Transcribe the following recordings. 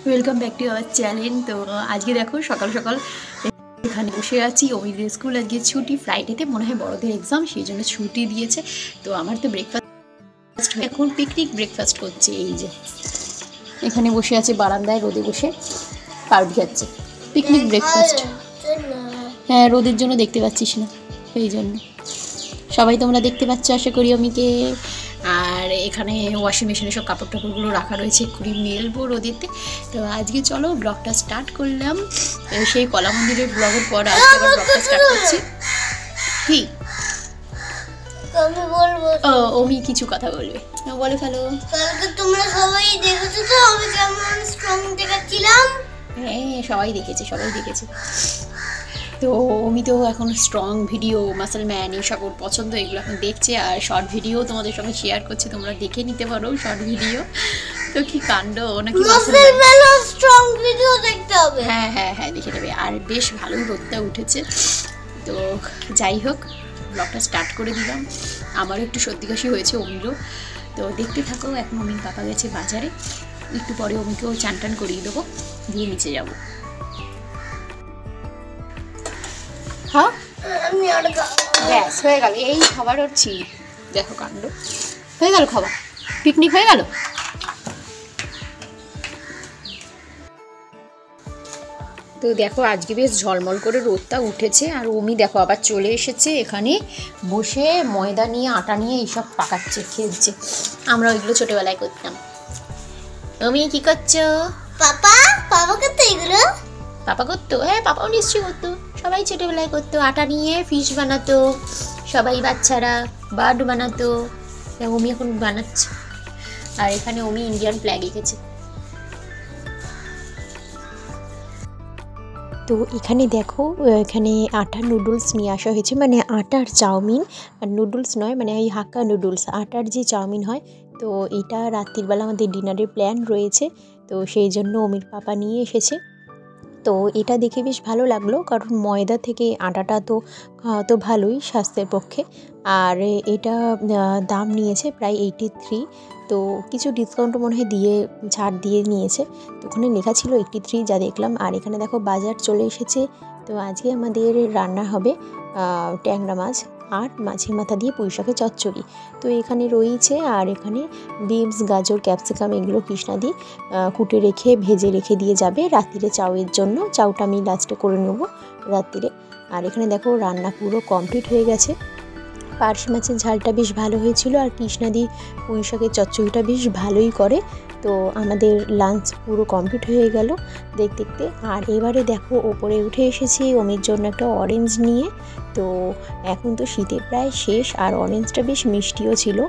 Welcome back to our channel. তো আজকে দেখো সকাল সকাল এখানে বসে আছি। ওমিদের স্কুল আজকে ছুটি, ফ্রাইডেতে মনে হয় বড়দের এক্সাম, সেই জন্য ছুটি দিয়েছে। তো আমার তো ব্রেকফাস্ট এখন পিকনিক ব্রেকফাস্ট করছে। এই যে এখানে বসে আছে বারান্দায় রোদে বসে পাউরুটি খাচ্ছে, পিকনিক ব্রেকফাস্ট। হ্যাঁ, রোদের জন্য দেখতে পাচ্ছিস না, এই জন্য। সবাই তোমরা দেখতে পাচ্ছ আশা করি অমিকে। আর এখানে ওয়াশিং মেশিনে সব কাপড় টাপড়গুলো রাখা রয়েছে, এক্ষুনি মেলবো রোদেতে। তো আজকে চলো ব্লগটা স্টার্ট করলাম। সেই কলা মন্দিরের ব্লগের পর আজকে আবার ব্লগটা স্টার্ট করছি। কি অমি কিছু কথা বলবে, বলে ফেলো। কালকে তোমরা সবাই দেখেছো তো আমি কেমন স্ট্রং দেখাচ্ছিলাম? হ্যাঁ, সবাই দেখেছে। তো অমি তো এখন স্ট্রং ভিডিও, মাসল ম্যান এইসব ওর পছন্দ, এগুলো এখন দেখছে। আর শর্ট ভিডিও তোমাদের সঙ্গে শেয়ার করছে, তোমরা দেখে নিতে পারো শর্ট ভিডিও। তো কি কাণ্ড, নাকি মাসল ম্যান স্ট্রং ভিডিও দেখতে হবে? হ্যাঁ দেখে নেবে। আর বেশ ভালোই রোদটা উঠেছে। তো যাই হোক, ব্লগটা স্টার্ট করে দিলাম। আমারও একটু সর্দি কাশি হয়েছে, অমিরও। তো দেখতে থাকো। এখন অমির পাপা গেছে বাজারে, একটু পরে অমিকেও চান টান করিয়ে দেবো, দিয়ে নিচে যাবো। হ্যাঁ, ব্যাস হয়ে গেল, এই খাবার হচ্ছি। দেখো কাণ্ড, হয়ে গেল খাবার, পিকনিক হয়ে গেল। তো দেখো আজকে বেশ ঝলমল করে রোদটা উঠেছে। আর অমি দেখো আবার চলে এসেছে এখানে, বসে ময়দা নিয়ে আটা নিয়ে এইসব পাকাচ্ছে, খেলছে। আমরা ওইগুলো ছোটোবেলায় করতাম। অমি কি করছো? পাপা করতো এগুলো? পাপা করতো, হ্যাঁ পাপাও নিশ্চয়ই করতো, সবাই ছোটোবেলায় করতো। আটা নিয়ে ফিশ বানাতো সবাই, বাচ্চারা বার্ড বানাতো। অমি এখন বানাচ্ছে। আর এখানে অমি ইন্ডিয়ান ফ্ল্যাগ এঁকেছে। তো এখানে দেখো, এখানে আটার নুডলস নিয়ে আসা হয়েছে, মানে আটার চাউমিন, আর নুডলস নয়, মানে এই হাক্কা নুডলস, আটার যে চাউমিন হয়। তো এটা রাত্রিবেলা আমাদের ডিনারের প্ল্যান রয়েছে, তো সেই জন্য অমির পাপা নিয়ে এসেছে। তো এটা দেখে বেশ ভালো লাগলো, কারণ ময়দা থেকে আটাটা তো ভালোই স্বাস্থ্যের পক্ষে। আর এটা দাম নিয়েছে প্রায় 83। তো কিছু ডিসকাউন্টও মনে হয় দিয়ে, ছাড় দিয়ে নিয়েছে। তো ওখানে লেখা ছিল 83 যা দেখলাম। আর এখানে দেখো বাজার চলে এসেছে। তো আজকে আমাদের রান্না হবে ট্যাংরা মাছ আর মাছের মাথা দিয়ে পুঁই শাকের চচ্চড়ি। তো এখানে রয়েছে। আর এখানে বিনস, গাজর, ক্যাপসিকাম এগুলো কৃষ্ণা দিয়ে কুটে রেখে ভেজে রেখে দিয়ে যাবে রাত্রিরে চাউয়ের জন্য। চাউটা আমি লাস্টে করে নেবো রাত্রিরে। আর এখানে দেখো রান্না পুরো কমপ্লিট হয়ে গেছে। পার্শে মাছের ঝালটা বেশ ভালো হয়েছিল, আর কৃষ্ণাদি পুঁই শাকের চচ্চড়িটা বেশ ভালোই করে। তো আমাদের লাঞ্চ পুরো কমপ্লিট হয়ে গেল দেখতে। আর এবারে দেখো ওপরে উঠে এসেছি অমির জন্য একটা অরেঞ্জ নিয়ে। তো এখন তো শীতে প্রায় শেষ, আর অরেঞ্জটা বেশ মিষ্টিও ছিল।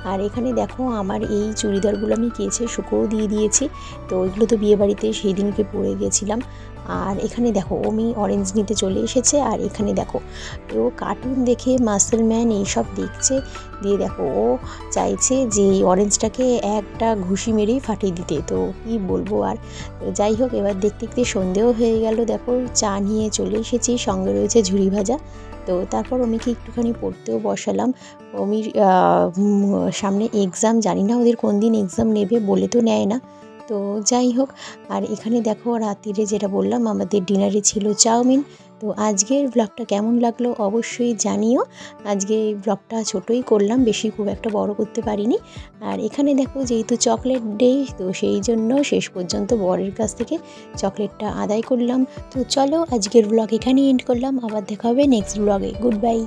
আর এখানে দেখো আমার এই চুড়িদারগুলো আমি কেচে শুকোও দিয়ে দিয়েছি। তো ওইগুলো তো বিয়েবাড়িতে সেই দিনকে পরে গেছিলাম। আর এখানে দেখো অমি অরেঞ্জ নিতে চলে এসেছে। আর এখানে দেখো ও কার্টুন দেখে মাসল ম্যান এইসব দেখছে, দিয়ে দেখো ও চাইছে যে এই অরেঞ্জটাকে একটা ঘুষি মেরেই ফাটিয়ে দিতে। তো কি বলবো আর। যাই হোক, এবার দেখতে সন্ধেও হয়ে গেল। দেখো চা নিয়ে চলে এসেছি, সঙ্গে রয়েছে ঝুড়ি ভাজা। তো তারপর অমিকে একটুখানি পড়তেও বসালাম। অমির সামনে এক্সাম, জানি না ওদের কোন দিন এক্সাম নেবে, বলে তো নেয় না। তো যাই হোক, আর এখানে দেখো রাত্রিরে যেটা বললাম আমাদের ডিনারে ছিল চাউমিন। তো আজকের ব্লগটা কেমন লাগলো অবশ্যই জানিও। আজকে ব্লগটা ছোটোই করলাম, বেশি খুব একটা বড় করতে পারিনি। আর এখানে দেখো যেহেতু চকলেট ডে, তো সেই জন্য শেষ পর্যন্ত বরের কাছ থেকে চকলেটটা আদায় করলাম। তো চলো আজকের ব্লগ এখানেই এন্ড করলাম, আবার দেখা হবে নেক্সট ব্লগে। Good bye.